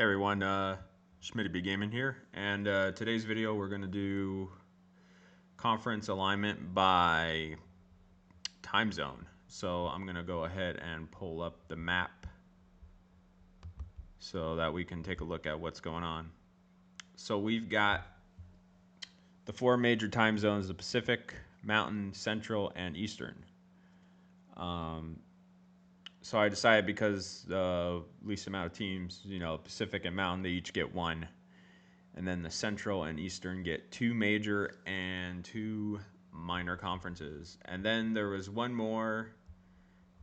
Hey everyone, Schmitty B Gaming here, and today's video we're going to do conference alignment by time zone. So I'm going to go ahead and pull up the map so that we can take a look at what's going on. So we've got the four major time zones: the Pacific, Mountain, Central, and Eastern. So I decided because the least amount of teams, Pacific and Mountain, they each get one. And then the Central and Eastern get two major and two minor conferences. And then there was one more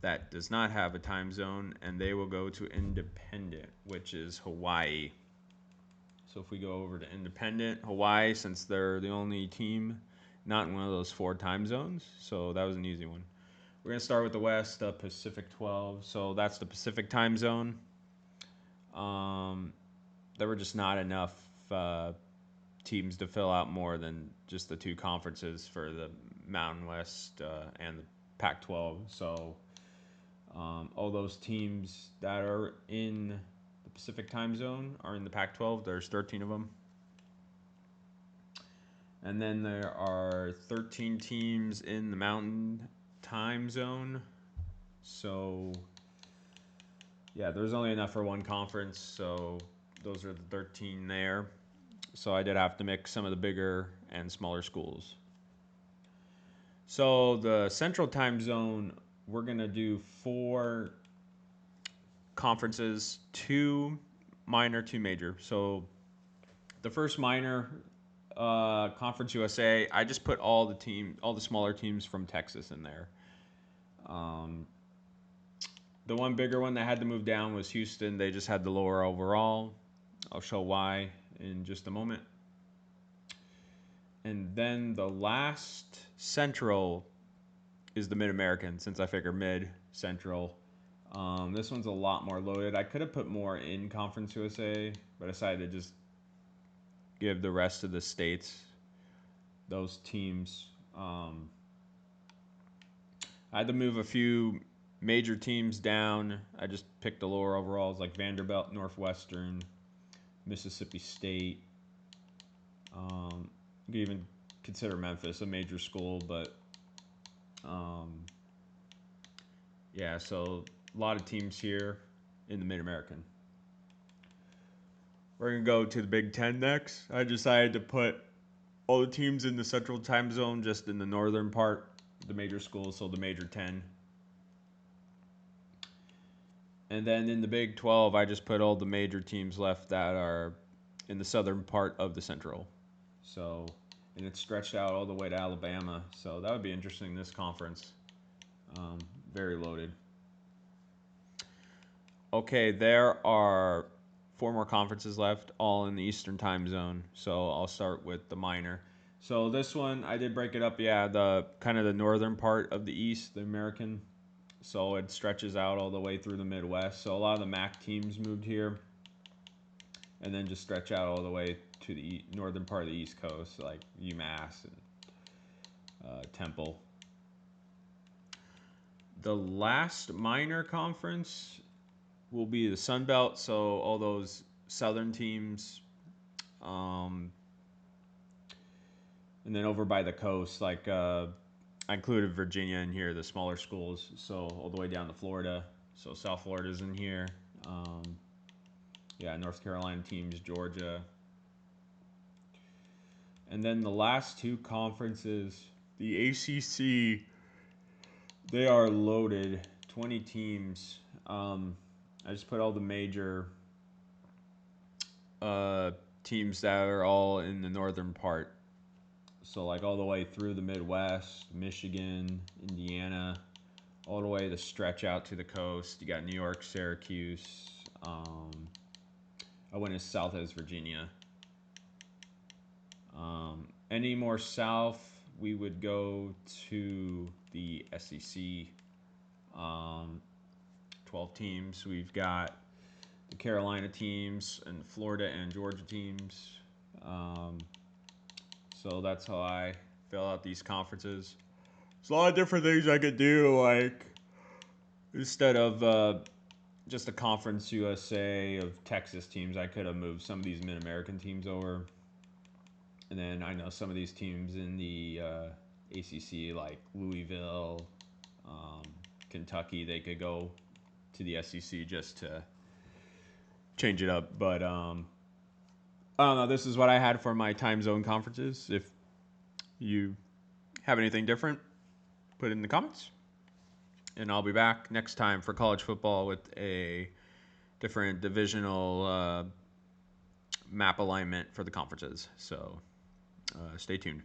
that does not have a time zone, and they will go to independent, which is Hawaii. So if we go over to independent, Hawaii, since they're the only team not in one of those four time zones, so that was an easy one. We're going to start with the West, Pacific 12. So that's the Pacific time zone. There were just not enough teams to fill out more than just the two conferences for the Mountain West and the Pac-12. So all those teams that are in the Pacific time zone are in the Pac-12. There's 13 of them. And then there are 13 teams in the Mountain time zone. So yeah, there's only enough for one conference. So those are the 13 there. So I did have to mix some of the bigger and smaller schools. So the Central time zone, we're going to do four conferences, two minor, two major. So the first minor, Conference USA, I just put all the smaller teams from Texas in there. The one bigger one that had to move down was Houston. They just had the lower overall. I'll show why in just a moment. And then the last Central is the Mid-American, since I figure Mid-Central. This one's a lot more loaded. I could have put more in Conference USA, but I decided to just give the rest of the states those teams. I had to move a few major teams down. I just picked the lower overalls like Vanderbilt, Northwestern, Mississippi State. You could even consider Memphis a major school, but yeah, so a lot of teams here in the Mid-American. We're going to go to the Big Ten next. I decided to put all the teams in the Central time zone just in the northern part, the major schools, so the major 10. And then in the Big 12, I just put all the major teams left that are in the southern part of the Central. So, and it's stretched out all the way to Alabama. So that would be interesting, this conference. Very loaded. Okay, there are four more conferences left, all in the Eastern time zone. So I'll start with the minor. So this one, I did break it up. Yeah, the kind of the northern part of the East, the American. So it stretches out all the way through the Midwest. So a lot of the MAC teams moved here, and then just stretch out all the way to the northern part of the East Coast, like UMass and Temple. The last minor conference will be the Sun Belt, so all those southern teams, and then over by the coast, like I included Virginia in here, the smaller schools, so all the way down to Florida. So South Florida's in here. Yeah, North Carolina teams, Georgia. And then the last two conferences, the ACC, they are loaded, 20 teams. I just put all the major teams that are all in the northern part. So like all the way through the Midwest, Michigan, Indiana, all the way to stretch out to the coast. You got New York, Syracuse. I went as south as Virginia. Any more south, we would go to the SEC. 12 teams. We've got the Carolina teams and Florida and Georgia teams. So that's how I fill out these conferences. There's a lot of different things I could do, like instead of just a Conference USA of Texas teams, I could have moved some of these Mid-American teams over. And then I know some of these teams in the ACC, like Louisville, um, Kentucky, they could go to the SEC just to change it up. But I don't know. This is what I had for my time zone conferences. If you have anything different, put it in the comments. And I'll be back next time for college football with a different divisional map alignment for the conferences. So stay tuned.